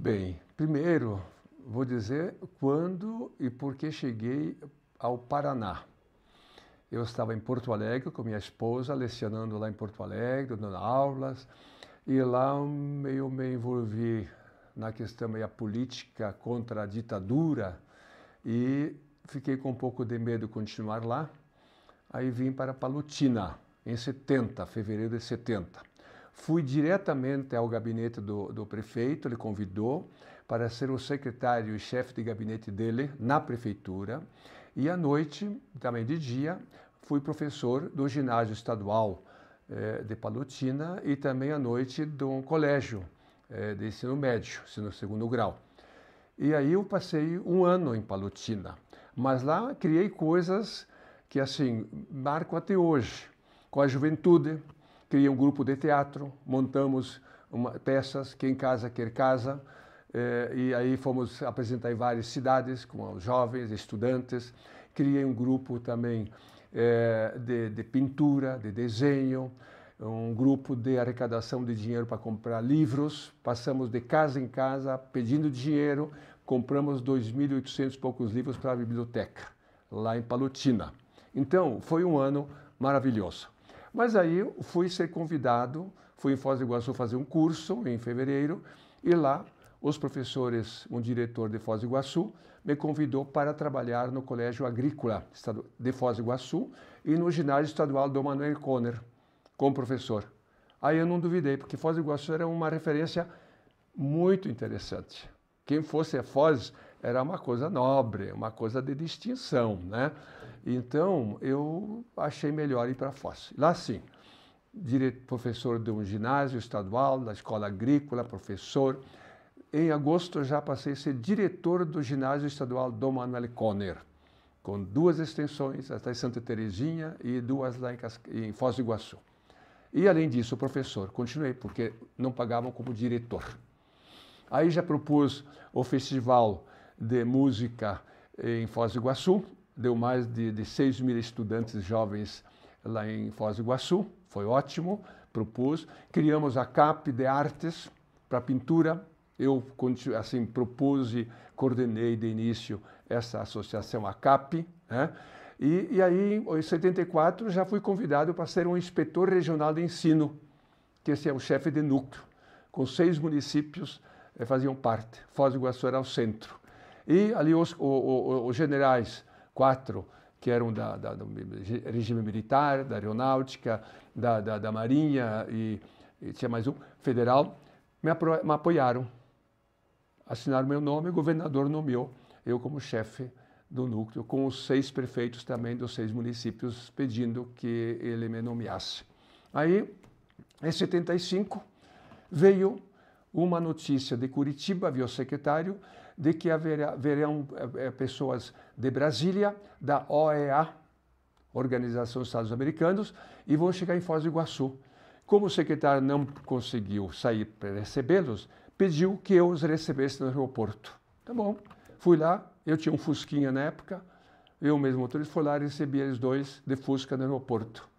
Bem, primeiro vou dizer quando e por que cheguei ao Paraná. Eu estava em Porto Alegre com minha esposa, lecionando lá em Porto Alegre, dando aulas, e lá meio me envolvi na questão meio política contra a ditadura e fiquei com um pouco de medo de continuar lá. Aí vim para Palotina, em 70, fevereiro de 70. Fui diretamente ao gabinete do prefeito, ele convidou para ser o secretário e chefe de gabinete dele na prefeitura. E à noite, também de dia, fui professor do ginásio estadual de Palotina e também à noite de um colégio de ensino médio, ensino segundo grau. E aí eu passei um ano em Palotina, mas lá criei coisas que assim marcam até hoje. Com a juventude, criei um grupo de teatro, montamos peças, quem casa quer casa, e aí fomos apresentar em várias cidades com os jovens, estudantes. Criei um grupo também de pintura, de desenho, um grupo de arrecadação de dinheiro para comprar livros. Passamos de casa em casa pedindo dinheiro, compramos 2.800 e poucos livros para a biblioteca, lá em Palotina. Então, foi um ano maravilhoso. Mas aí eu fui ser convidado, fui em Foz do Iguaçu fazer um curso em fevereiro, e lá os professores, um diretor de Foz do Iguaçu, me convidou para trabalhar no Colégio Agrícola de Foz do Iguaçu e no ginásio estadual Dom Manuel Conner, como professor. Aí eu não duvidei, porque Foz do Iguaçu era uma referência muito interessante. Quem fosse a Foz era uma coisa nobre, uma coisa de distinção, né? Então, eu achei melhor ir para Foz. Lá sim, professor de um ginásio estadual, da escola agrícola, professor. Em agosto, eu já passei a ser diretor do ginásio estadual Dom Manuel Conner, com 2 extensões, até Santa Terezinha e 2 lá em Foz do Iguaçu. E, além disso, professor. Continuei, porque não pagavam como diretor. Aí já propus o Festival de Música em Foz do Iguaçu, deu mais de 6.000 estudantes jovens lá em Foz do Iguaçu, foi ótimo, propus. Criamos a CAP de Artes para pintura, eu assim propus e coordenei de início essa associação, a CAP, né? E aí, em 74, já fui convidado para ser um inspetor regional de ensino, que esse é o chefe de núcleo, com 6 municípios faziam parte. Foz do Iguaçu era o centro. E ali os generais, 4, que eram do regime militar, da aeronáutica, da marinha e tinha mais um, federal, me apoiaram. Assinaram meu nome, o governador nomeou eu como chefe do núcleo, com os 6 prefeitos também dos 6 municípios pedindo que ele me nomeasse. Aí, em 75, veio uma notícia de Curitiba, havia o secretário, de que haverão pessoas de Brasília, da OEA, Organização dos Estados Americanos, e vão chegar em Foz do Iguaçu. Como o secretário não conseguiu sair para recebê-los, pediu que eu os recebesse no aeroporto. Tá bom, fui lá, eu tinha um Fusquinha na época, eu mesmo motorista, fui lá e recebi eles 2 de Fusca no aeroporto.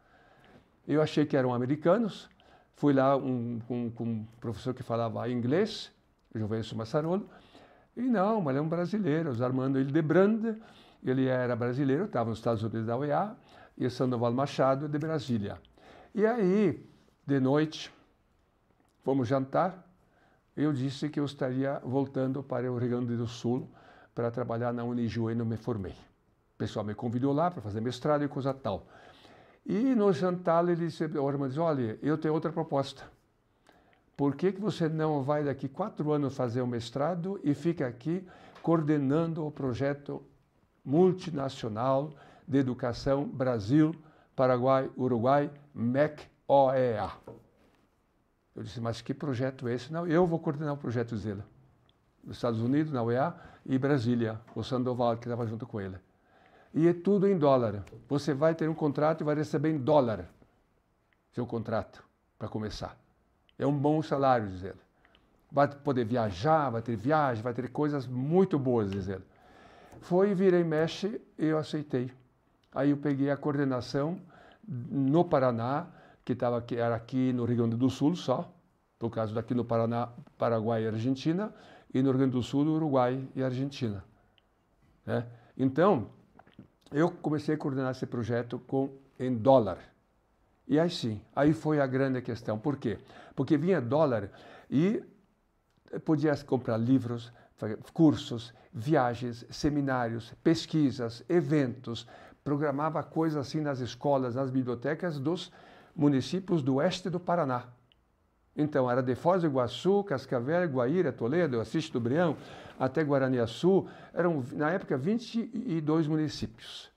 Eu achei que eram americanos, fui lá com um professor que falava inglês, Jovencio Massarolo, e não, mas ele é um brasileiro, os Armando Hildebrand, ele era brasileiro, estava nos Estados Unidos da OEA, e Sandoval Machado de Brasília. E aí, de noite, fomos jantar, eu disse que eu estaria voltando para o Rio Grande do Sul para trabalhar na Unijuí e não me formei. O pessoal me convidou lá para fazer mestrado e coisa tal. E no jantar ele disse, olha, eu tenho outra proposta. Por que você não vai daqui 4 anos fazer o mestrado e fica aqui coordenando o projeto multinacional de educação Brasil, Paraguai, Uruguai, MEC-OEA? Eu disse, mas que projeto é esse? Não, eu vou coordenar o projeto dele. Nos Estados Unidos, na OEA, e Brasília, o Sandoval, que estava junto com ele. E é tudo em dólar. Você vai ter um contrato e vai receber em dólar seu contrato, para começar. É um bom salário, diz ele. Vai poder viajar, vai ter viagem, vai ter coisas muito boas, diz ele. Foi, virei, mexe, e eu aceitei. Aí eu peguei a coordenação no Paraná, que era aqui no Rio Grande do Sul só, por causa daqui no Paraná, Paraguai e Argentina, e no Rio Grande do Sul, Uruguai e Argentina. Né? Então, eu comecei a coordenar esse projeto em dólar. E aí sim, aí foi a grande questão. Por quê? Porque vinha dólar e podia comprar livros, cursos, viagens, seminários, pesquisas, eventos, programava coisas assim nas escolas, nas bibliotecas dos municípios do oeste do Paraná. Então, era de Foz do Iguaçu, Cascavel, Guaíra, Toledo, Assis do Brião, até Guaraniaçu. Eram, na época, 22 municípios.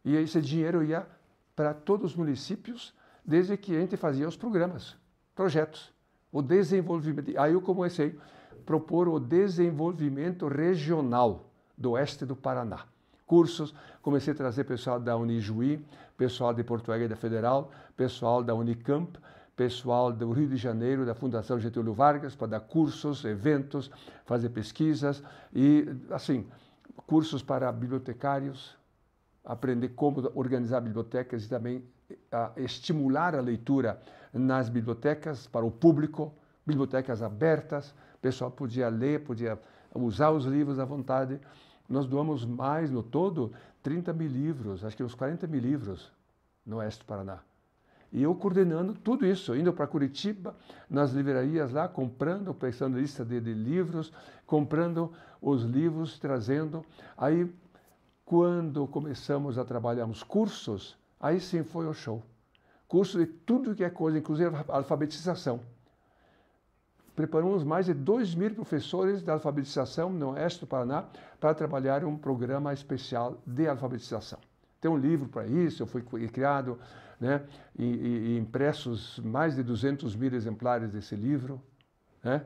E esse dinheiro ia para todos os municípios, desde que a gente fazia os programas, projetos, o desenvolvimento. Aí eu comecei a propor o desenvolvimento regional do oeste do Paraná. Cursos, comecei a trazer pessoal da Unijuí, pessoal de Porto Alegre da Federal, pessoal da Unicamp, pessoal do Rio de Janeiro, da Fundação Getúlio Vargas, para dar cursos, eventos, fazer pesquisas e, assim, cursos para bibliotecários, aprender como organizar bibliotecas e também estimular a leitura nas bibliotecas para o público, bibliotecas abertas, o pessoal podia ler, podia usar os livros à vontade. Nós doamos mais, no todo, 30 mil livros, acho que uns 40 mil livros no oeste do Paraná. E eu coordenando tudo isso, indo para Curitiba, nas livrarias lá, comprando, pensando lista de livros, comprando os livros, trazendo. Aí, quando começamos a trabalhar os cursos, aí sim foi o show. Curso de tudo que é coisa, inclusive alfabetização. Preparamos mais de 2.000 professores de alfabetização no oeste do Paraná para trabalhar um programa especial de alfabetização. Tem um livro para isso, foi criado, né, e impressos mais de 200 mil exemplares desse livro, né,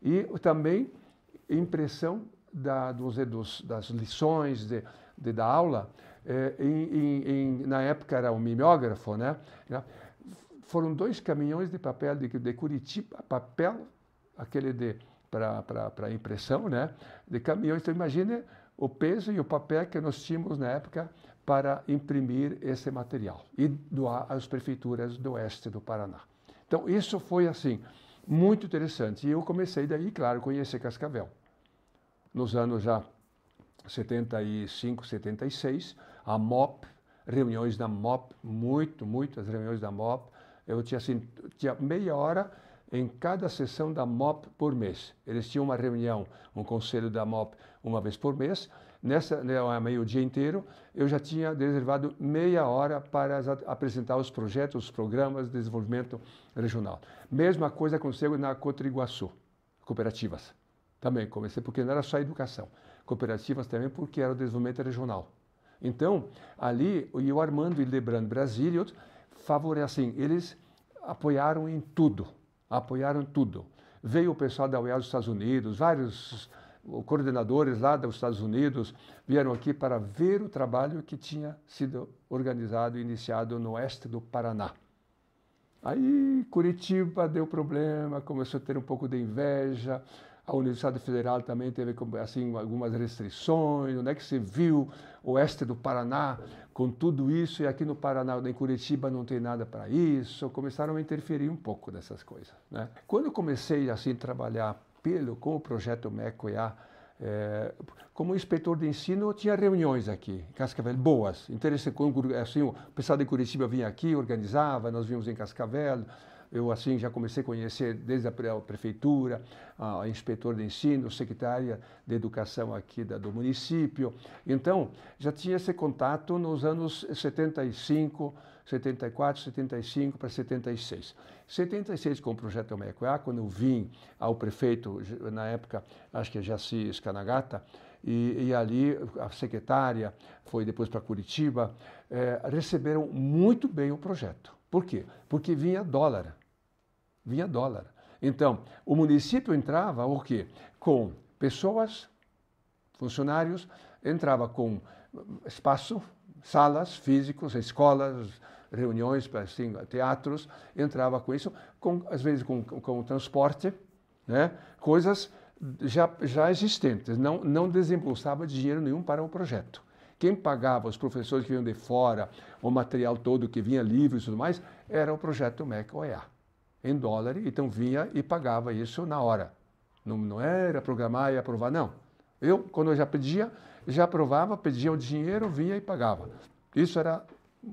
e também impressão das lições da aula, na época era o mimeógrafo, né, foram 2 caminhões de papel de Curitiba, papel, aquele para impressão, né, de caminhões. Então imagine o peso e o papel que nós tínhamos na época para imprimir esse material e doar às prefeituras do oeste do Paraná. Então, isso foi, assim, muito interessante. E eu comecei daí, claro, a conhecer Cascavel. Nos anos já 75, 76, a MOP, reuniões da MOP, muitas reuniões da MOP. Eu tinha meia hora em cada sessão da MOP por mês. Eles tinham uma reunião, um conselho da MOP, uma vez por mês. Nessa, meio-dia inteiro, eu já tinha reservado meia hora para apresentar os projetos, os programas de desenvolvimento regional. Mesma coisa aconteceu na Cotriguaçu, cooperativas. Também comecei, porque não era só educação. Cooperativas também, porque era o desenvolvimento regional. Então, ali, o Armando e Lebrando Brasília e outros, assim, eles apoiaram em tudo. Apoiaram tudo. Veio o pessoal da UEL dos Estados Unidos, vários coordenadores lá dos Estados Unidos vieram aqui para ver o trabalho que tinha sido organizado e iniciado no oeste do Paraná. Aí Curitiba deu problema, começou a ter um pouco de inveja, a Universidade Federal também teve assim, algumas restrições, onde é que se viu o oeste do Paraná com tudo isso e aqui no Paraná, em Curitiba, não tem nada para isso, começaram a interferir um pouco dessas coisas. Né? Quando eu comecei assim, a trabalhar com o projeto MEC-OEA, como inspetor de ensino, eu tinha reuniões aqui em Cascavel, boas, interessante, assim, o pessoal de Curitiba vinha aqui, organizava, nós vínhamos em Cascavel, eu assim já comecei a conhecer desde a prefeitura, a inspetor de ensino, secretária de educação aqui do município, então já tinha esse contato nos anos 75, 74, 75 para 76. 76 com o projeto MEC-OEA, quando eu vim ao prefeito, na época, acho que é Jaci Scanagata, e ali a secretária foi depois para Curitiba, receberam muito bem o projeto. Por quê? Porque vinha dólar. Vinha dólar. Então, o município entrava o quê? Com pessoas, funcionários, entrava com espaço, salas físicos, escolas, reuniões, assim, teatros, entrava com isso, às vezes com transporte, né? Coisas já existentes, não desembolsava dinheiro nenhum para o projeto. Quem pagava os professores que vinham de fora, o material todo que vinha livros e tudo mais, era o projeto MEC-OEA, em dólar, então vinha e pagava isso na hora. Não era programar e aprovar, não. Quando eu já pedia, já aprovava, pedia o dinheiro, vinha e pagava. Isso era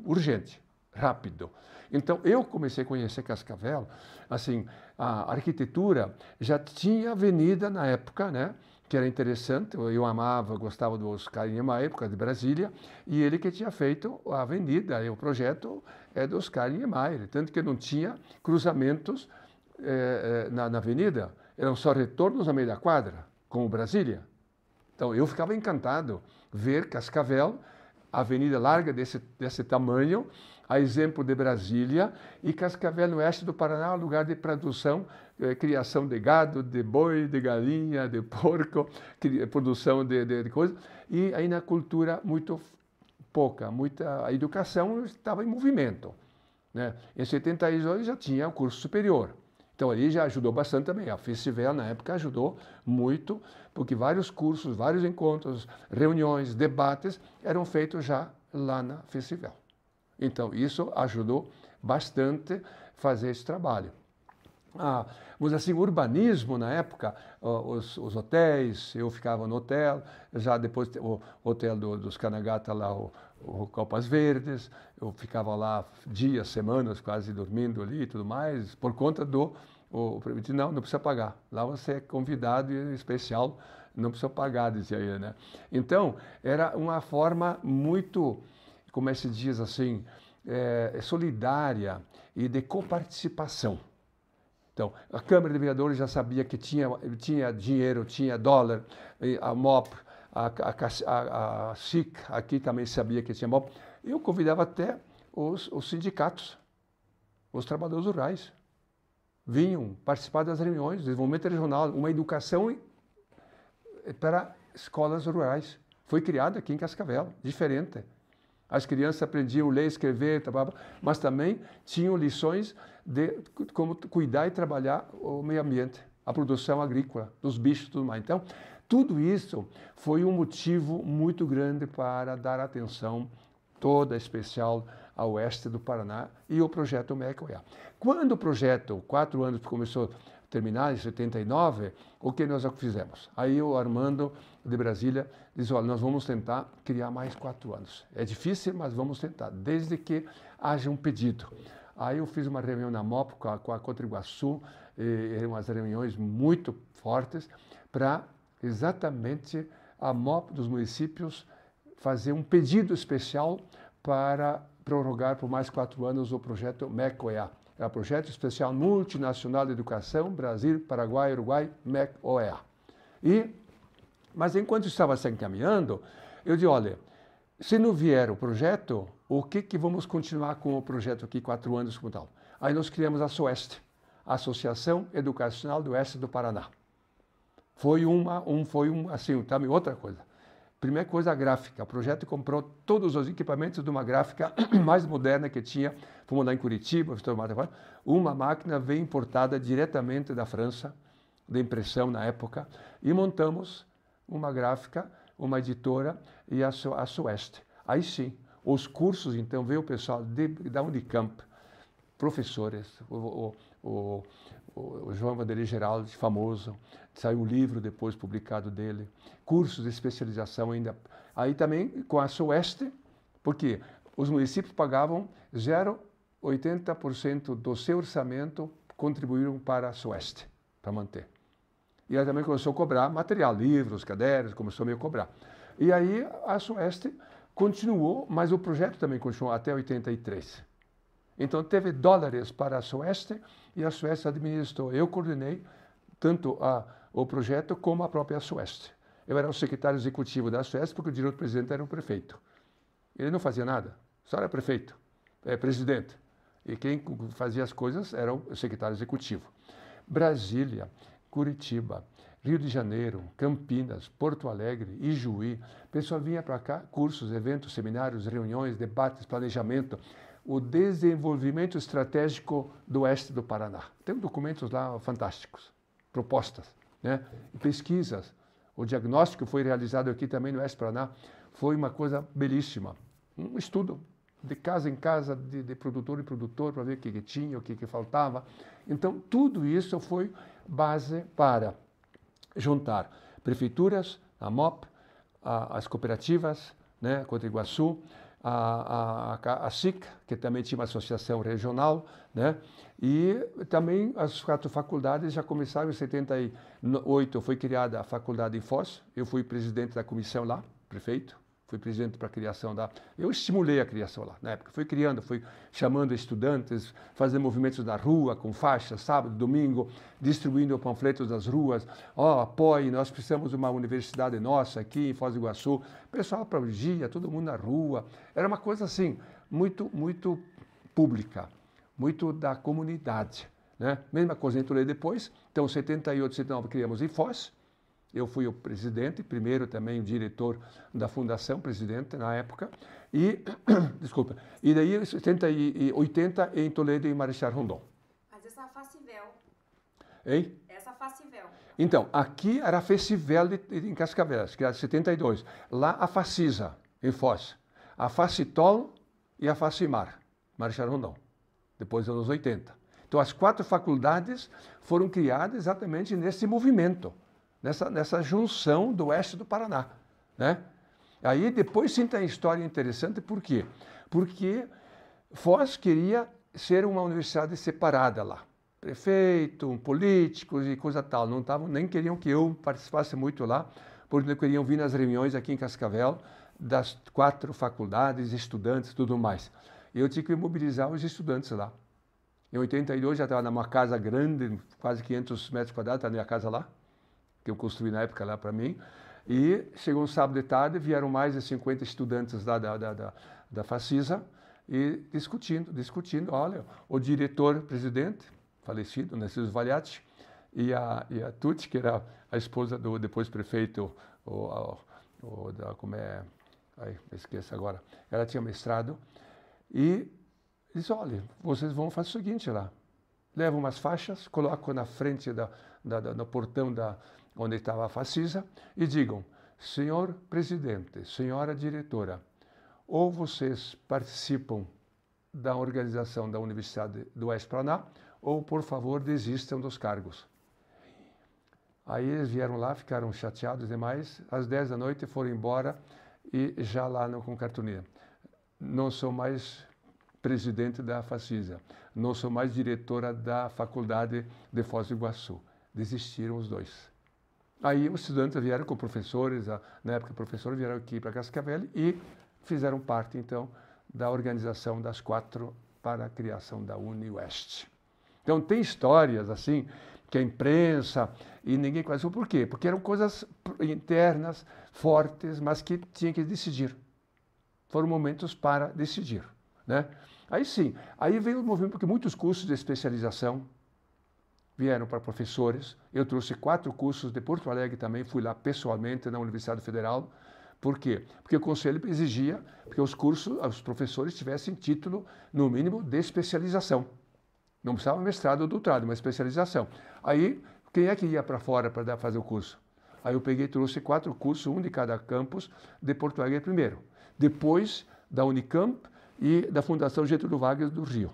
urgente, rápido. Então, eu comecei a conhecer Cascavel, assim, a arquitetura já tinha avenida na época, né? Que era interessante, eu amava, gostava do Oscar Niemeyer, por causa de Brasília, e ele que tinha feito a avenida, e o projeto é do Oscar Niemeyer, tanto que não tinha cruzamentos na avenida, eram só retornos ao meio da quadra, como Brasília. Então, eu ficava encantado ver Cascavel, a avenida larga desse tamanho, a exemplo de Brasília, e Cascavel, no oeste do Paraná, lugar de produção, criação de gado, de boi, de galinha, de porco, produção de coisas, e aí na cultura muito pouca, a educação estava em movimento, né? Em 72 já tinha o curso superior. Então ali já ajudou bastante também. A Festival na época ajudou muito, porque vários cursos, vários encontros, reuniões, debates eram feitos já lá na Festival. Então isso ajudou bastante a fazer esse trabalho. Mas assim, o urbanismo na época, os hotéis, eu ficava no hotel, já depois o hotel dos Kanagata lá, o Copas Verdes, eu ficava lá dias, semanas quase dormindo ali e tudo mais, por conta não precisa pagar, lá você é convidado e especial, não precisa pagar, dizia ele, né? Então, era uma forma muito, como é que se diz assim, solidária e de coparticipação. Então, a Câmara de Vereadores já sabia que tinha dinheiro, tinha dólar, a MOP, a SIC aqui também sabia que tinha MOP. Eu convidava até os sindicatos, os trabalhadores rurais. Vinham participar das reuniões, desenvolvimento regional, uma educação para escolas rurais. Foi criada aqui em Cascavel, diferente. As crianças aprendiam a ler, escrever, mas também tinham lições de como cuidar e trabalhar o meio ambiente, a produção agrícola, dos bichos e tudo mais. Então, tudo isso foi um motivo muito grande para dar atenção toda especial ao oeste do Paraná e o projeto MEC-OEA. Quando o projeto, 4 anos, começou a terminar, em 79, o que nós fizemos? Aí o Armando de Brasília disse, olha, nós vamos tentar criar mais 4 anos. É difícil, mas vamos tentar, desde que haja um pedido. Aí eu fiz uma reunião na MOP com a Cotriguaçu, umas reuniões muito fortes, para exatamente a MOP dos municípios fazer um pedido especial para prorrogar por mais 4 anos o projeto MEC-OEA. É o Projeto Especial Multinacional de Educação, Brasil, Paraguai, Uruguai, MEC-OEA. Mas enquanto estava se encaminhando, eu disse, olha, se não vier o projeto, o que vamos continuar com o projeto aqui 4 anos como tal? Aí nós criamos a SOEST, Associação Educacional do Oeste do Paraná. Foi assim, também outra coisa. Primeira coisa, a gráfica. O projeto comprou todos os equipamentos de uma gráfica mais moderna que tinha. Fomos lá em Curitiba, uma máquina veio importada diretamente da França, de impressão na época, e montamos uma gráfica, uma editora e a SOEST. Aí sim, os cursos, então, veio o pessoal da Unicamp, professores, o João Vanderlei Geraldi, famoso, saiu um livro depois publicado dele, cursos de especialização ainda. Aí também com a SOEST, porque os municípios pagavam 0,80% do seu orçamento, contribuíram para a SOEST, para manter. E aí também começou a cobrar material, livros, cadernos, começou meio a cobrar. E aí a SOEST continuou, mas o projeto também continuou até 83. Então teve dólares para a SOEST e a SOEST administrou. Eu coordenei tanto o projeto como a própria SOEST. Eu era o secretário executivo da SOEST porque o diretor-presidente era o prefeito. Ele não fazia nada, só era prefeito, presidente. E quem fazia as coisas era o secretário executivo. Brasília, Curitiba, Rio de Janeiro, Campinas, Porto Alegre, Ijuí. O pessoal vinha para cá, cursos, eventos, seminários, reuniões, debates, planejamento, o desenvolvimento estratégico do oeste do Paraná. Tem documentos lá fantásticos, propostas, né? Pesquisas. O diagnóstico foi realizado aqui também no oeste do Paraná. Foi uma coisa belíssima. Um estudo de casa em casa, de produtor em produtor, para ver o que tinha, o que faltava. Então, tudo isso foi base para juntar prefeituras, a MOP, as cooperativas, né, Contra Iguaçu, a SIC, que também tinha uma associação regional, né, e também as 4 faculdades já começaram em 78, foi criada a faculdade em Foz, eu fui presidente da comissão lá, prefeito, fui presidente para a criação da... Eu estimulei a criação lá, na época, fui criando, fui chamando estudantes, fazendo movimentos na rua, com faixas, sábado, domingo, distribuindo panfletos nas ruas, apoie, nós precisamos de uma universidade nossa aqui em Foz do Iguaçu, pessoal aplaudia, todo mundo na rua, era uma coisa assim, muito pública, muito da comunidade, né? Mesma coisa em Toledo depois, então 78, 79 criamos em Foz, eu fui o presidente, primeiro também o diretor da fundação, presidente na época, e, desculpa, e daí 70 e 80 em Toledo e Marechal Rondon. Mas essa Facivel. Hein? Essa Facivel. Então, aqui era a Facivel em Cascavel, que era 72. Lá a Facisa, em Foz. A Facitol e a Facimar, Marechal Rondon, depois dos anos 80. Então, as 4 faculdades foram criadas exatamente nesse movimento. Nessa junção do oeste do Paraná, né? Aí depois sim tem história interessante, por quê? Porque Foz queria ser uma universidade separada lá. Prefeito, políticos e coisa tal, nem queriam que eu participasse muito lá, porque não queriam vir nas reuniões aqui em Cascavel das 4 faculdades, estudantes, tudo mais. E eu tinha que mobilizar os estudantes lá. Em 82 já estava numa casa grande, quase 500 metros quadrados, a minha casa lá, que eu construí na época lá para mim, e chegou um sábado de tarde, vieram mais de 50 estudantes lá da Facisa, e discutindo, olha, o diretor-presidente, falecido, Narciso Valiati, e a Tuti, que era a esposa do depois prefeito, como é, ai, esqueço agora, ela tinha mestrado, e disse, olha, vocês vão fazer o seguinte lá, levam umas faixas, colocam na frente no portão onde estava a Facisa, e digam, senhor presidente, senhora diretora, ou vocês participam da organização da Universidade do Oeste Paraná, ou, por favor, desistam dos cargos. Aí eles vieram lá, ficaram chateados demais, às 10 da noite foram embora, e já lá com cartolina. Não sou mais presidente da Facisa, não sou mais diretora da Faculdade de Foz do Iguaçu. Desistiram os dois. Aí os estudantes vieram com professores, na época professores vieram aqui para Cascavel e fizeram parte, então, da organização das 4 para a criação da UniOeste. Então tem histórias assim, que a imprensa e ninguém quase... Por quê? Porque eram coisas internas, fortes, mas que tinha que decidir. Foram momentos para decidir, né? Aí sim, aí veio o movimento, porque muitos cursos de especialização vieram para professores. Eu trouxe 4 cursos de Porto Alegre também, fui lá pessoalmente na Universidade Federal. Por quê? Porque o conselho exigia que os professores tivessem título, no mínimo, de especialização. Não precisava mestrado ou doutorado, mas especialização. Aí, quem é que ia para fora para fazer o curso? Aí eu peguei e trouxe 4 cursos, um de cada campus, de Porto Alegre primeiro. Depois, da Unicamp e da Fundação Getúlio Vargas do Rio.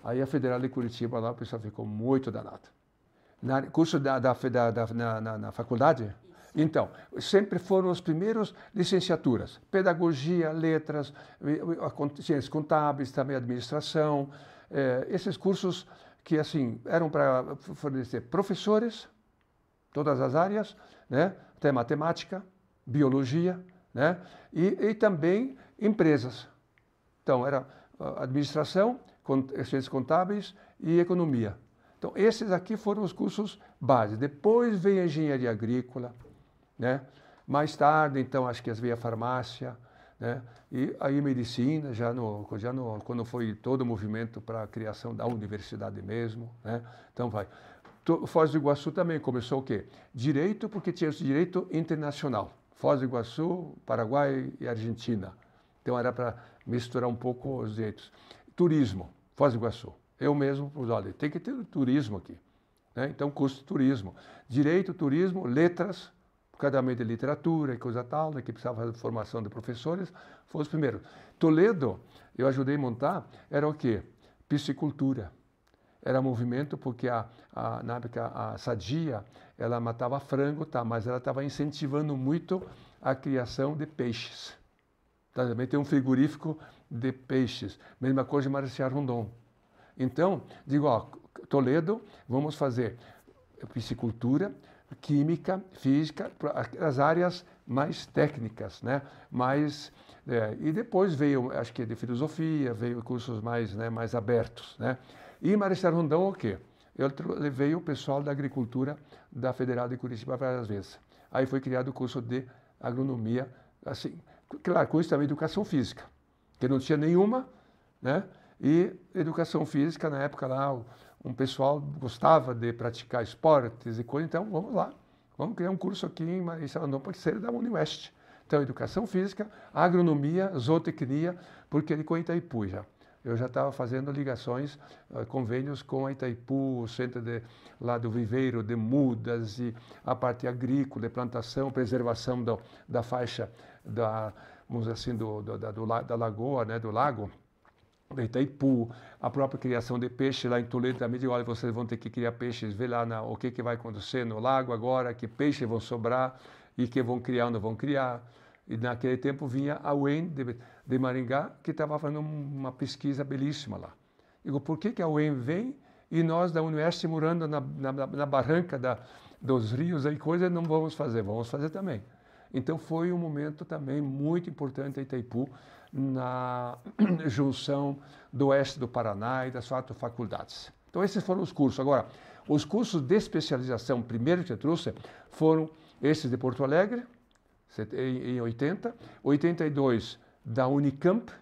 Aí a Federal de Curitiba, lá o pessoal ficou muito danado. Curso na faculdade? Então, sempre foram os primeiros licenciaturas. Pedagogia, letras, ciências contábeis, também administração. Esses cursos que, assim, eram para fornecer professores, todas as áreas, né? Até matemática, biologia, né? E também empresas. Então, era administração, ciências contábeis e economia. Então, esses aqui foram os cursos base. Depois veio a engenharia agrícola, né? Mais tarde, então, acho que veio a farmácia, né? E aí medicina, quando foi todo o movimento para a criação da universidade mesmo, né? Então, vai. Foz do Iguaçu também começou o quê? Direito, porque tinha esse direito internacional. Foz do Iguaçu, Paraguai e Argentina. Então, era para misturar um pouco os direitos. Turismo, Foz do Iguaçu. Eu mesmo, olha, tem que ter turismo aqui, né? Então, curso de turismo. Direito, turismo, letras, cadamento de literatura e coisa tal, né, que precisava fazer formação de professores, foram os primeiros. Toledo, eu ajudei a montar, era o quê? Piscicultura. era movimento porque na época a Sadia, ela matava frango, tá, mas ela estava incentivando muito a criação de peixes. Tá, também tem um frigorífico de peixes. Mesma coisa de Marechal Rondon. Então, digo, ó, Toledo, vamos fazer piscicultura, química, física, as áreas mais técnicas, né? E depois veio, acho que de filosofia, veio cursos mais, né, mais abertos, né? E Marechal Rondon, o quê? Eu levei o pessoal da agricultura da Federal de Curitiba várias vezes. Aí foi criado o curso de agronomia, assim, claro, com isso também educação física, que não tinha nenhuma, né? E educação física, na época lá, um pessoal gostava de praticar esportes e coisas, então vamos lá, vamos criar um curso aqui em Marechal Rondon, pode ser da Uniwest. Então, educação física, agronomia, zootecnia, porque ele com Itaipu já. Eu já estava fazendo ligações, convênios com a Itaipu, o centro lá do viveiro de mudas e a parte agrícola, de plantação, preservação da faixa vamos dizer assim, da lagoa, né, do lago, da Itaipu, a própria criação de peixe lá em Toledo também, digo, olha, vocês vão ter que criar peixes, ver lá o que vai acontecer no lago agora, que peixes vão sobrar e que vão criar ou não vão criar. E naquele tempo vinha a UEM de Maringá, que estava fazendo uma pesquisa belíssima lá. Digo, por que a UEM vem e nós da Uniwest morando na barranca dos rios e coisa, não vamos fazer? Vamos fazer também. Então foi um momento também muito importante em Itaipu, na junção do oeste do Paraná e das 4 faculdades. Então esses foram os cursos. Agora, os cursos de especialização, primeiro que eu trouxe, foram esses de Porto Alegre, em 80, 82 da Unicamp,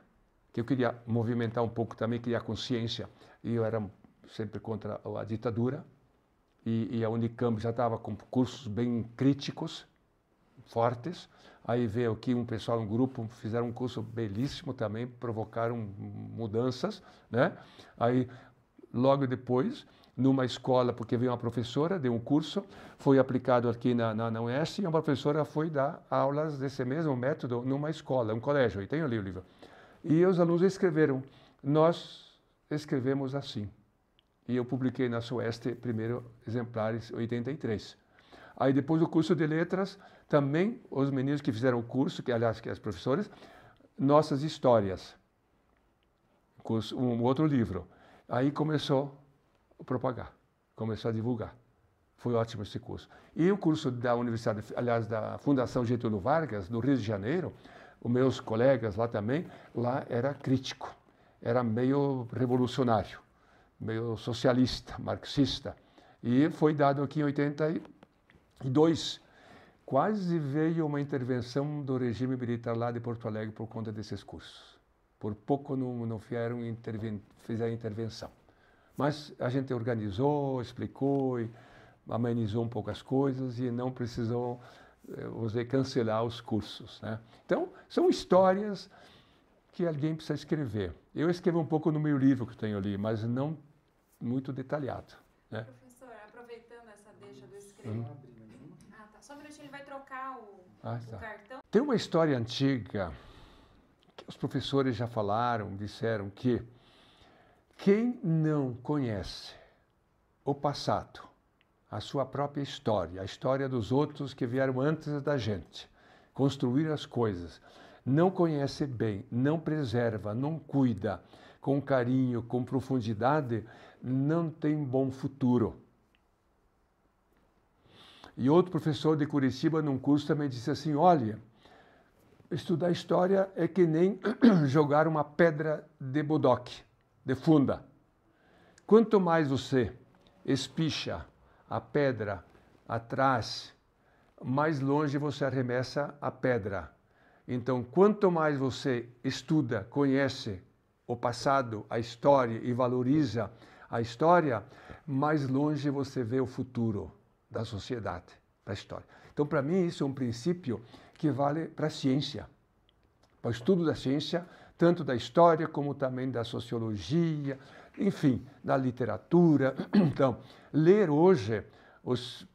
que eu queria movimentar um pouco também, criar consciência, e eu era sempre contra a ditadura, e a Unicamp já estava com cursos bem críticos, fortes. Aí veio aqui um pessoal, um grupo, fizeram um curso belíssimo também, provocaram mudanças, né? Aí, logo depois, numa escola, porque veio uma professora, deu um curso, foi aplicado aqui na UES, e uma professora foi dar aulas desse mesmo método numa escola, um colégio, e tenho ali o livro. E os alunos escreveram, nós escrevemos assim. E eu publiquei na Sueste, primeiro exemplares, 83. Aí depois do curso de letras, também os meninos que fizeram o curso, que aliás, que as professoras, nossas histórias, um outro livro. Aí começou a propagar, começou a divulgar. Foi ótimo esse curso. E o curso da Universidade, aliás, da Fundação Getúlio Vargas, do Rio de Janeiro, os meus colegas lá também, lá era crítico, era meio revolucionário, meio socialista, marxista. E foi dado aqui em 82. Quase veio uma intervenção do regime militar lá de Porto Alegre por conta desses cursos. Por pouco não fizeram intervenção. Mas a gente organizou, explicou e amenizou um pouco as coisas e não precisou, cancelar os cursos, né? Então, são histórias que alguém precisa escrever. Eu escrevo um pouco no meu livro que tenho ali, mas não muito detalhado, né? Professor, aproveitando essa deixa do escrever. Tá. Só um minutinho, ele vai trocar o cartão. Tem uma história antiga que os professores já falaram, disseram que quem não conhece o passado, a sua própria história, a história dos outros que vieram antes da gente, construir as coisas, não conhece bem, não preserva, não cuida com carinho, com profundidade, não tem bom futuro. E outro professor de Curitiba, num curso, também disse assim, olha, estudar história é que nem jogar uma pedra de bodoque, de funda. Quanto mais você espicha a pedra atrás, mais longe você arremessa a pedra. Então, quanto mais você estuda, conhece o passado, a história e valoriza a história, mais longe você vê o futuro da sociedade, da história. Então, para mim, isso é um princípio que vale para a ciência, para o estudo da ciência, tanto da história como também da sociologia, enfim, da literatura. Então, ler hoje os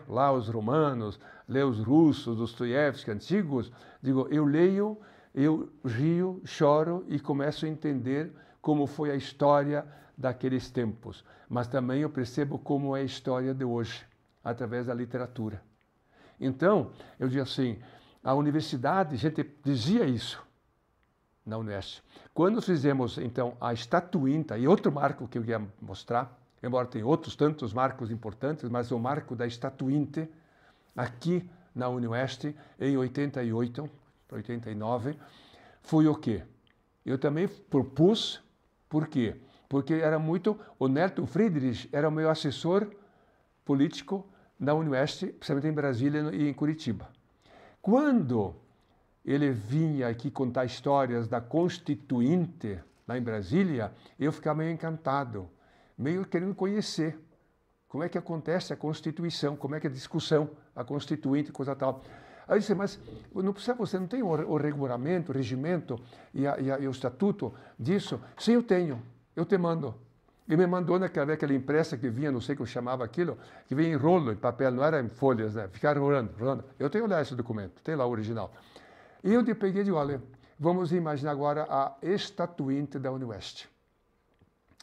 os romanos, ler os russos, Dostoiévski, antigos, digo, eu leio, eu rio, choro e começo a entender como foi a história daqueles tempos, mas também eu percebo como é a história de hoje, através da literatura. Então, eu digo assim, a universidade, a gente dizia isso na Unesp. Quando fizemos, então, a estatuinta, e outro marco que eu ia mostrar, embora tenha outros tantos marcos importantes, mas o marco da estatuinte, aqui na Unesp, em 88, 89, foi o quê? Eu também propus, por quê? Porque era muito, o Nelton Friedrich era o meu assessor político na Unesp, principalmente em Brasília e em Curitiba. Quando ele vinha aqui contar histórias da Constituinte, lá em Brasília, eu ficava meio encantado, meio querendo conhecer como é que acontece a Constituição, como é que é a discussão, a Constituinte, coisa tal. Aí eu disse, mas não precisa, você não tem o regulamento, o regimento e o estatuto disso? Sim, eu tenho, eu te mando. E me mandou naquela impressa que vinha, não sei como chamava aquilo, que vinha em rolo, em papel, não era em folhas, né? Ficaram rolando. Eu tenho lá esse documento, tem lá o original. E eu peguei e disse, olha, vamos imaginar agora a estatuinte da Unesp.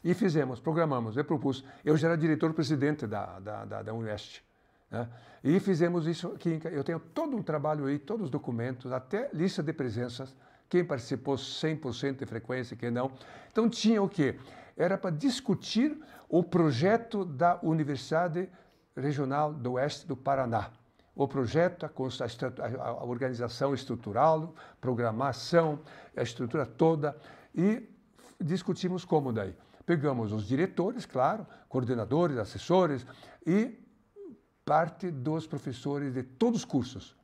E fizemos, programamos, eu propus. Eu já era diretor-presidente da Unesp. Né? E fizemos isso aqui. Eu tenho todo um trabalho aí, todos os documentos, até lista de presenças, quem participou 100% de frequência, quem não. Então tinha o quê? Era para discutir o projeto da Universidade Regional do Oeste do Paraná. O projeto, a organização estrutural, programação, a estrutura toda, e discutimos como daí. Pegamos os diretores, claro, coordenadores, assessores, e parte dos professores de todos os cursos.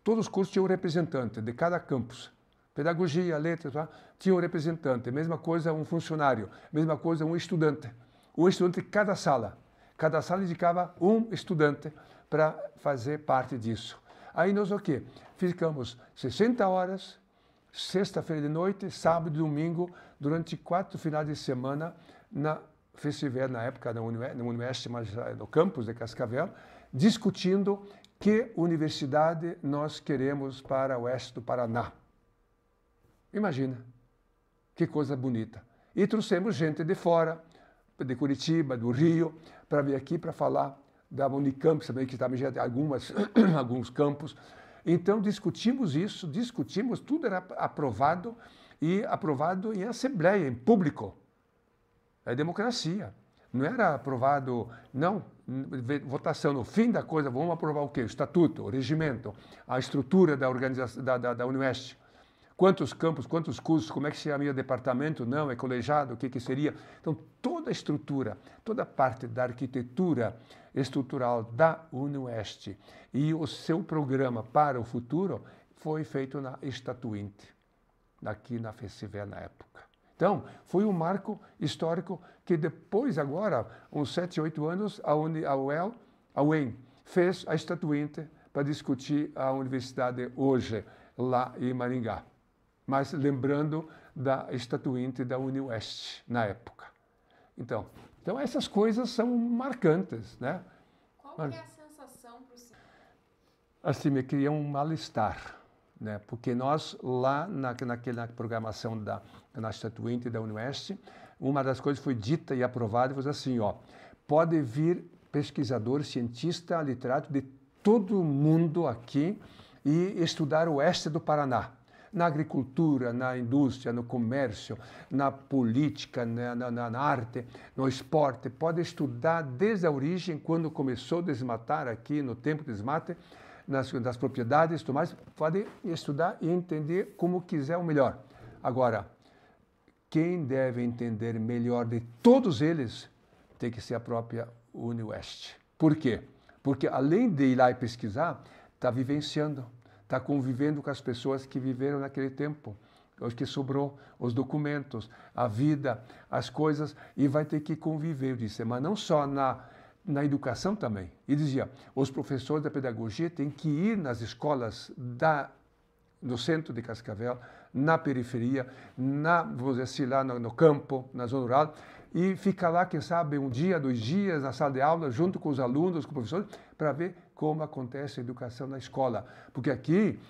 Todos os cursos tinham um representante de cada campus. Pedagogia, letras, tinha um representante. Mesma coisa um funcionário, mesma coisa um estudante. Um estudante de cada sala. Cada sala indicava um estudante para fazer parte disso. Aí nós o quê? Ficamos 60 horas, sexta-feira de noite, sábado e domingo, durante 4 finais de semana, na festival, na época, na Unesp, mas no campus de Cascavel, discutindo que universidade nós queremos para o oeste do Paraná. Imagina, que coisa bonita. E trouxemos gente de fora, de Curitiba, do Rio, para vir aqui para falar da Unicamp, também que também já tem alguns campos. Então discutimos isso, tudo era aprovado em assembleia, em público. É democracia. Não era aprovado, não, votação no fim da coisa, vamos aprovar o quê? O estatuto, o regimento, a estrutura da organização da Unesp. Quantos campos, quantos cursos, como é que se chama o departamento, não, é colegiado, o que seria. Então, toda a estrutura, toda a parte da arquitetura estrutural da Unesp e o seu programa para o futuro foi feito na Estatuinte, aqui na Festival na época. Então, foi um marco histórico que depois, agora, uns 7, 8 anos, a UEM fez a Estatuinte para discutir a universidade hoje, lá em Maringá. Mas lembrando da estatuinte da Unesp na época. Então essas coisas são marcantes, né? Qual que é a sensação para o senhor? Assim, me cria um mal-estar, né? Porque nós, lá naquela programação na estatuinte da Unesp, uma das coisas foi dita e aprovada, foi assim, ó, pode vir pesquisador, cientista, literato de todo mundo aqui e estudar o oeste do Paraná. Na agricultura, na indústria, no comércio, na política, na arte, no esporte. Pode estudar desde a origem, quando começou a desmatar aqui, no tempo do desmate, nas propriedades e tudo mais. Pode estudar e entender como quiser o melhor. Agora, quem deve entender melhor de todos eles tem que ser a própria Unesp. Por quê? Porque além de ir lá e pesquisar, está vivenciando. Está convivendo com as pessoas que viveram naquele tempo, os que sobrou, os documentos, a vida, as coisas, e vai ter que conviver, eu disse, mas não só na educação também. E dizia, os professores da pedagogia têm que ir nas escolas no centro de Cascavel, na periferia, vamos dizer assim, lá no campo, na zona rural, e fica lá, quem sabe, um dia, 2 dias, na sala de aula, junto com os alunos, com os professores, para ver como acontece a educação na escola. Porque aqui,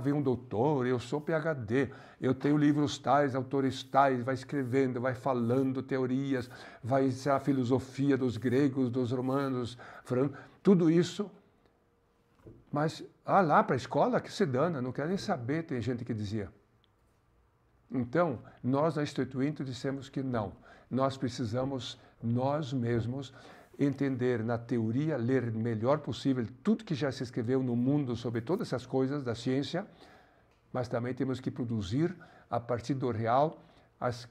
vem um doutor, eu sou PhD, eu tenho livros tais, autores tais, vai escrevendo, vai falando teorias, vai ser a filosofia dos gregos, dos romanos, tudo isso. Mas, lá para a escola, que se dana, não quer nem saber, tem gente que dizia. Então, nós na Instituinte dissemos que não. Nós precisamos, nós mesmos, entender na teoria, ler o melhor possível tudo que já se escreveu no mundo sobre todas essas coisas da ciência, mas também temos que produzir, a partir do real, as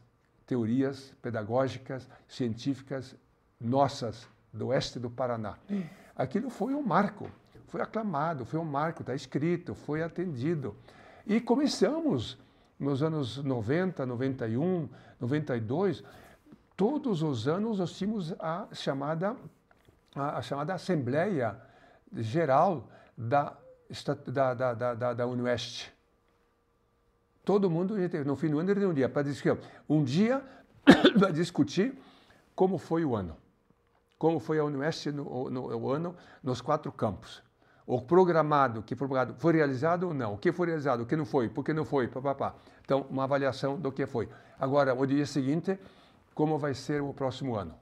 teorias pedagógicas, científicas nossas, do oeste do Paraná. Aquilo foi um marco, foi aclamado, foi um marco, está escrito, foi atendido. E começamos nos anos 90, 91, 92, todos os anos nós tínhamos a chamada Assembleia Geral da Unoeste. Todo mundo, no fim do ano, ele tem um dia para discutir como foi o ano. Como foi a Unoeste no ano, nos 4 campos. O programado, que foi programado, foi realizado ou não? O que foi realizado, o que não foi, por que não foi, papapá. Então, uma avaliação do que foi. Agora, o dia seguinte, como vai ser o próximo ano?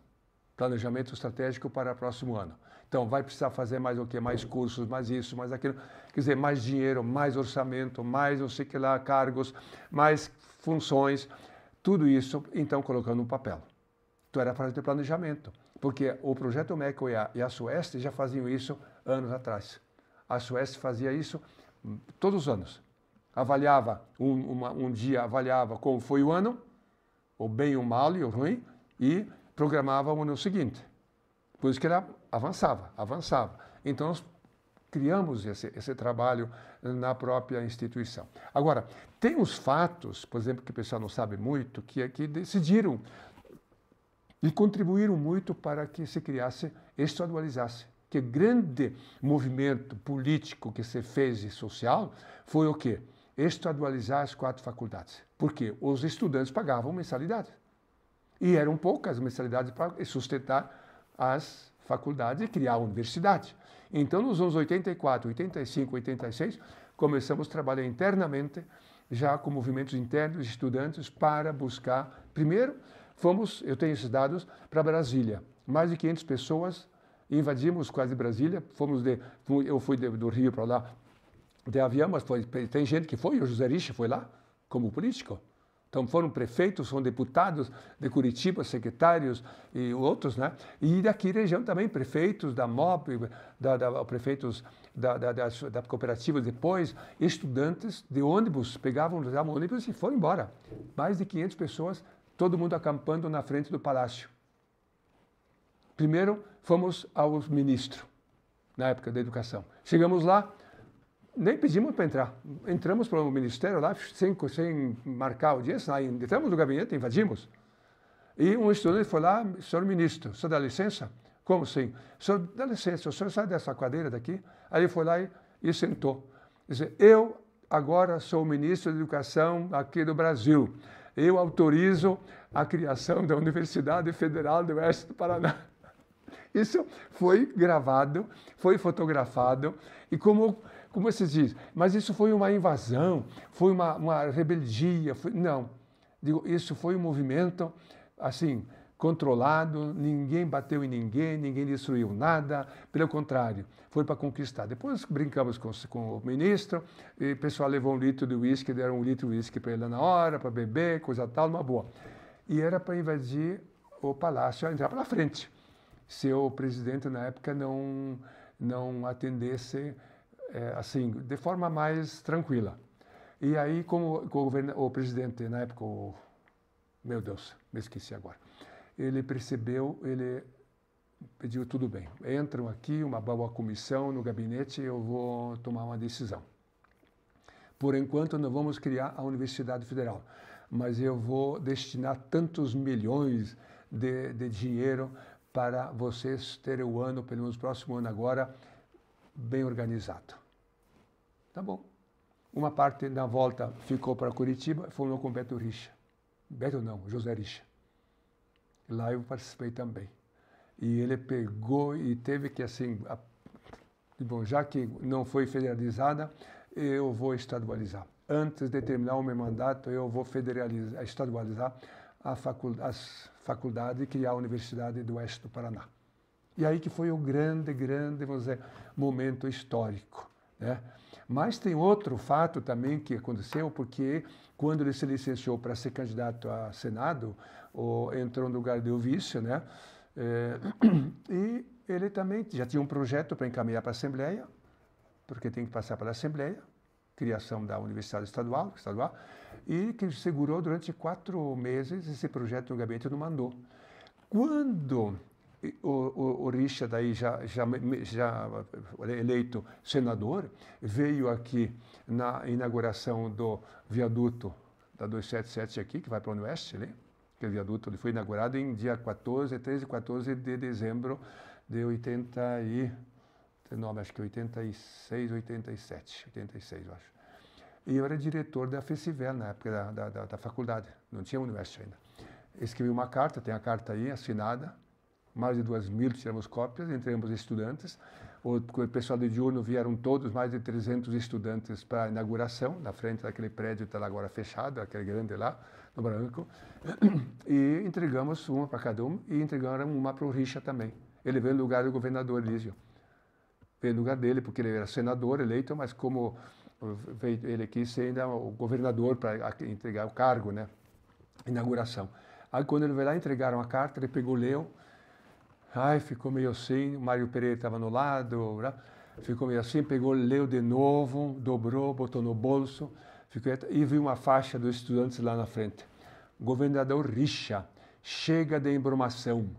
Planejamento estratégico para o próximo ano. Então, vai precisar fazer mais o quê? Mais cursos, mais isso, mais aquilo. Quer dizer, mais dinheiro, mais orçamento, mais não sei o que lá, cargos, mais funções. Tudo isso, então, colocando no papel. Então, era fazer planejamento. Porque o Projeto MEC e a Sueste já faziam isso anos atrás. A Sueste fazia isso todos os anos. Avaliava, um dia avaliava como foi o ano, o bem, o mal e o ruim, e programava o ano seguinte. Por isso que ela avançava. Então, nós criamos esse trabalho na própria instituição. Agora, tem uns fatos, por exemplo, que o pessoal não sabe muito, que decidiram e contribuíram muito para que se criasse, estadualizasse. Que grande movimento político que se fez e social foi o quê? Estadualizar as 4 faculdades. Porque os estudantes pagavam mensalidade. E eram poucas mensalidades para sustentar as faculdades e criar a universidade. Então, nos anos 84, 85, 86, começamos a trabalhar internamente, já com movimentos internos de estudantes, para buscar, primeiro, eu tenho esses dados, para Brasília. Mais de 500 pessoas, invadimos quase Brasília, eu fui do Rio para lá de avião, mas tem gente que foi, o José Richa foi lá, como político. Então foram prefeitos, foram deputados de Curitiba, secretários e outros, né? E daqui região também, prefeitos da MOP, prefeitos da cooperativa depois, estudantes de ônibus, pegavam ônibus e foram embora. Mais de 500 pessoas, todo mundo acampando na frente do palácio. Primeiro, fomos ao ministro, na época da educação. Chegamos lá, nem pedimos para entrar. Entramos para o ministério lá, sem marcar o dia, entramos no gabinete, invadimos. E um estudante foi lá, senhor ministro, o senhor dá licença? Como assim? O senhor dá licença, o senhor sai dessa cadeira daqui? Aí ele foi lá e sentou. Disse, eu agora sou o ministro da Educação aqui do Brasil. Eu autorizo a criação da Universidade Federal do Oeste do Paraná. Isso foi gravado, foi fotografado, e como se diz, mas isso foi uma invasão, foi uma rebeldia, não. Digo, isso foi um movimento, assim, controlado, ninguém bateu em ninguém destruiu nada, pelo contrário, foi para conquistar. Depois brincamos com o ministro, e o pessoal levou 1 litro de uísque, deram 1 litro de uísque para ele na hora, para beber, coisa tal, uma boa. E era para invadir o palácio, entrar pela frente, se o presidente na época não atendesse assim, de forma mais tranquila. E aí, como o presidente na época, meu Deus, me esqueci agora, ele pediu tudo bem, entram aqui, uma boa comissão no gabinete, eu vou tomar uma decisão. Por enquanto, não vamos criar a Universidade Federal, mas eu vou destinar tantos milhões de dinheiro para vocês terem o ano, pelo menos o próximo ano agora, bem organizado. Tá bom. Uma parte, na volta, ficou para Curitiba, fomos com Beto Richa. Beto não, José Richa. Lá eu participei também. E ele pegou e teve que, assim, bom, já que não foi federalizada, eu vou estadualizar. Antes de terminar o meu mandato, eu vou estadualizar as faculdades e criar a Universidade do Oeste do Paraná. E aí que foi o grande, vamos dizer, momento histórico, né? Mas tem outro fato também que aconteceu, porque quando ele se licenciou para ser candidato a Senado, entrou no lugar do vice, né? E ele também já tinha um projeto para encaminhar para a Assembleia, porque tem que passar pela Assembleia, criação da Universidade Estadual, e que segurou durante 4 meses esse projeto no gabinete não mandou. Quando o Richa, daí já eleito senador, veio aqui na inauguração do viaduto da 277 aqui, que vai para o Oeste, né? Aquele viaduto ele foi inaugurado em dia 13 e 14 de dezembro de 86, 86, eu acho. E eu era diretor da FECIVEL na época da faculdade, não tinha Universidade ainda. Escrevi uma carta, tem a carta aí assinada, mais de 2.000 tiramos cópias, entregamos estudantes. O pessoal de diurno vieram todos, mais de 300 estudantes para a inauguração, na frente daquele prédio que está agora fechado, aquele grande lá, no Branco. E entregamos uma para cada um e entregaram uma para o Richa também. Ele veio no lugar do governador Elísio. Veio no lugar dele, porque ele era senador eleito, mas como ele quis ser ainda o governador para entregar o cargo, né? Inauguração. Aí quando ele veio lá, entregaram a carta, ele pegou, leu. Ai, ficou meio assim, o Mário Pereira estava no lado, né? Ficou meio assim, pegou, leu de novo, dobrou, botou no bolso, e viu uma faixa dos estudantes lá na frente. Governador Richa, chega de embromação,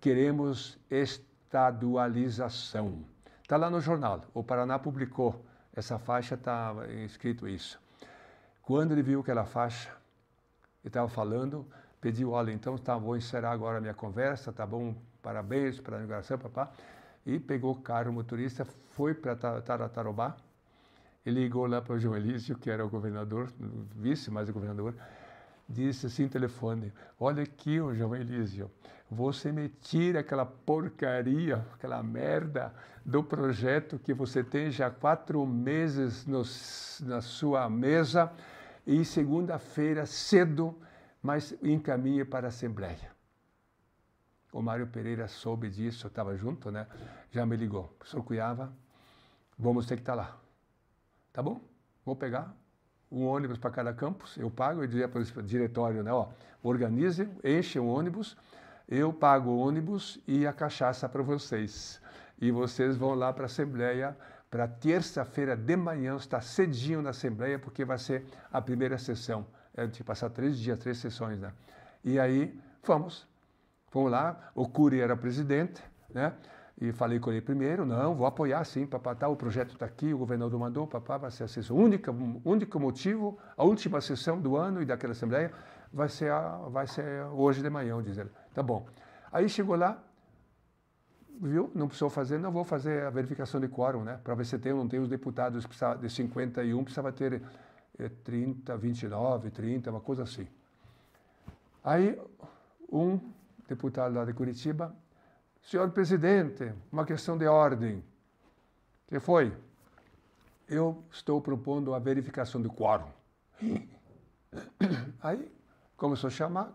queremos estadualização. Está lá no jornal, o Paraná publicou essa faixa, está escrito isso. Quando ele viu aquela faixa, ele estava falando, pediu, olha, então tá, vou encerrar agora a minha conversa, tá bom, parabéns pela inauguração, papá. E pegou o carro, o motorista, foi para Tarobá, e ligou lá para o João Elísio, que era o governador, vice, mas o governador, disse assim no telefone, olha aqui, ô João Elísio, você me tira aquela porcaria, aquela merda do projeto que você tem já 4 meses na sua mesa e segunda-feira cedo, mas encaminhe para a Assembleia. O Mário Pereira soube disso, eu estava junto, né? Já me ligou. Professor Cunhava, vamos ter que estar lá. Tá bom? Vou pegar um ônibus para cada campus, eu pago, eu dizia para o diretório, né? Ó, organize, enche um ônibus, eu pago o ônibus e a cachaça para vocês. E vocês vão lá para a Assembleia, para terça-feira de manhã, estar cedinho na Assembleia, porque vai ser a primeira sessão. Tinha que passar 3 dias, 3 sessões, né? E aí, fomos lá, o Cury era presidente, né? E falei com ele primeiro, não, vou apoiar sim, papá, tá, o projeto está aqui, o governador mandou, papá, vai ser a sessão. Único motivo, a última sessão do ano e daquela Assembleia vai ser hoje de manhã, diz ele. Tá bom. Aí chegou lá, viu, não precisou fazer, não vou fazer a verificação de quórum, né? Para ver se tem ou não tem os deputados, precisava de 51, precisava ter 30, 29, 30, uma coisa assim. Aí, um deputado lá de Curitiba, senhor presidente, uma questão de ordem. Que foi? Eu estou propondo a verificação do quórum. Aí, começou a chamar,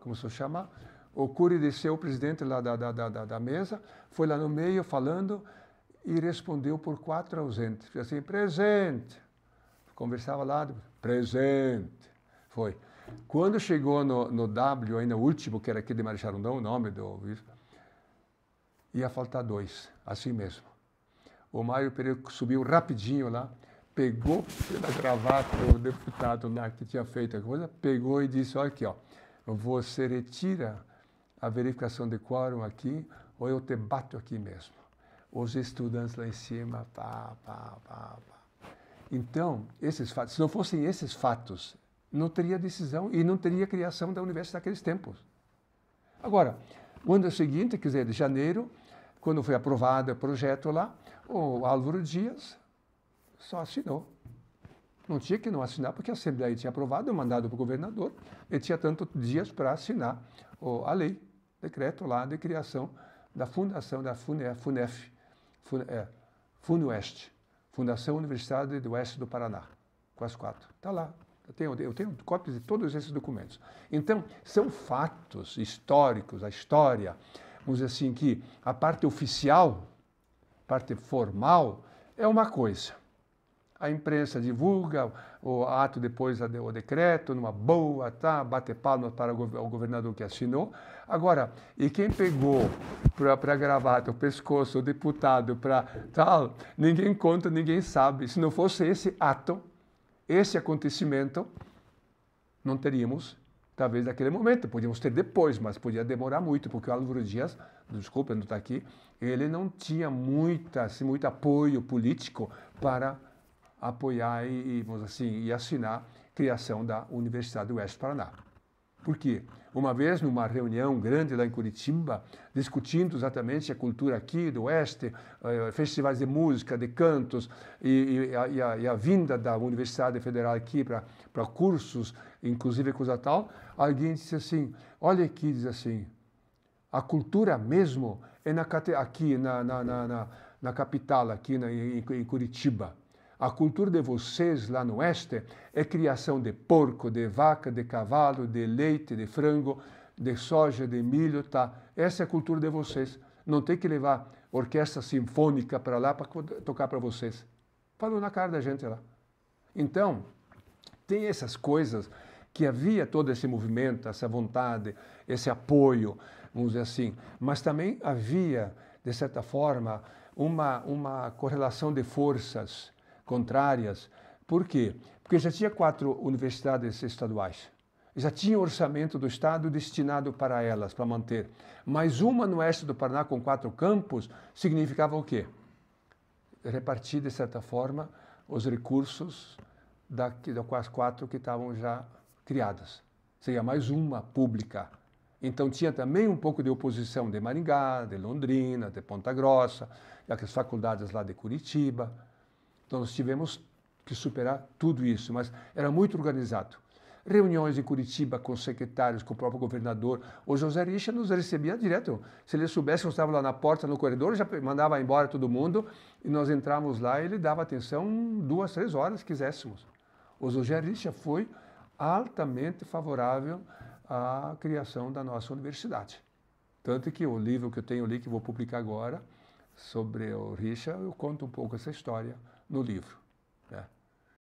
o Cury desceu, o presidente lá da mesa, foi lá no meio falando e respondeu por 4 ausentes. Foi assim, presente. Conversava lá, presente. Foi. Quando chegou no W, ainda o último, que era aqui de Marechal Rondon, o nome do ia faltar 2, assim mesmo. O Mário Pereira subiu rapidinho lá, pegou pela gravata o deputado lá que tinha feito a coisa, pegou e disse, olha aqui, ó, você retira a verificação de quórum aqui, ou eu te bato aqui mesmo. Os estudantes lá em cima, pá. Então, esses fatos, se não fossem esses fatos, não teria decisão e não teria criação da universidade naqueles tempos. Agora, o ano seguinte, quer dizer, de janeiro, quando foi aprovado o projeto lá, o Álvaro Dias só assinou. Não tinha que não assinar, porque a Assembleia tinha aprovado, mandado para o governador, ele tinha tantos dias para assinar a lei. decreto lá de criação da fundação da FUNOeste, Fundação Universidade do Oeste do Paraná, com as 4. Está lá. Eu tenho cópias de todos esses documentos. Então, são fatos históricos, a história, vamos dizer assim, que a parte oficial, a parte formal, é uma coisa. A imprensa divulga o ato depois, o decreto, numa boa, tá, bate palmas para o governador que assinou. Agora, e quem pegou para gravata, o pescoço, o deputado, para tal, ninguém conta, ninguém sabe. Se não fosse esse ato, esse acontecimento, não teríamos, talvez, naquele momento. Podíamos ter depois, mas podia demorar muito, porque o Álvaro Dias, desculpa, não está aqui, ele não tinha muito apoio político para apoiar vamos assim, e assinar a criação da Universidade do Oeste do Paraná. Por quê? Uma vez, numa reunião grande lá em Curitiba, discutindo exatamente a cultura aqui do Oeste, festivais de música, de cantos, e a vinda da Universidade Federal aqui para cursos, inclusive coisa tal, alguém disse assim, olha aqui, diz assim, a cultura mesmo é aqui na capital, aqui em Curitiba. A cultura de vocês lá no Oeste é criação de porco, de vaca, de cavalo, de leite, de frango, de soja, de milho, tá? Essa é a cultura de vocês. Não tem que levar orquestra sinfônica para lá para tocar para vocês. Falou na cara da gente lá. Então, tem essas coisas que havia todo esse movimento, essa vontade, esse apoio, vamos dizer assim, mas também havia, de certa forma, uma correlação de forças contrárias. Por quê? Porque já tinha 4 universidades estaduais. Já tinha orçamento do Estado destinado para elas, para manter. Mas uma no oeste do Paraná com 4 campos significava o quê? Repartir, de certa forma, os recursos das 4 que estavam já criadas. Seria mais uma pública. Então tinha também um pouco de oposição de Maringá, de Londrina, de Ponta Grossa, das faculdades lá de Curitiba. Então, nós tivemos que superar tudo isso, mas era muito organizado. Reuniões em Curitiba com secretários, com o próprio governador. O José Richa nos recebia direto. Se ele soubesse que eu estava lá na porta, no corredor, já mandava embora todo mundo e nós entramos lá e ele dava atenção 2, 3 horas, se quiséssemos. O José Richa foi altamente favorável à criação da nossa universidade. Tanto que o livro que eu tenho ali, que vou publicar agora, sobre o Richa, eu conto um pouco essa história no livro.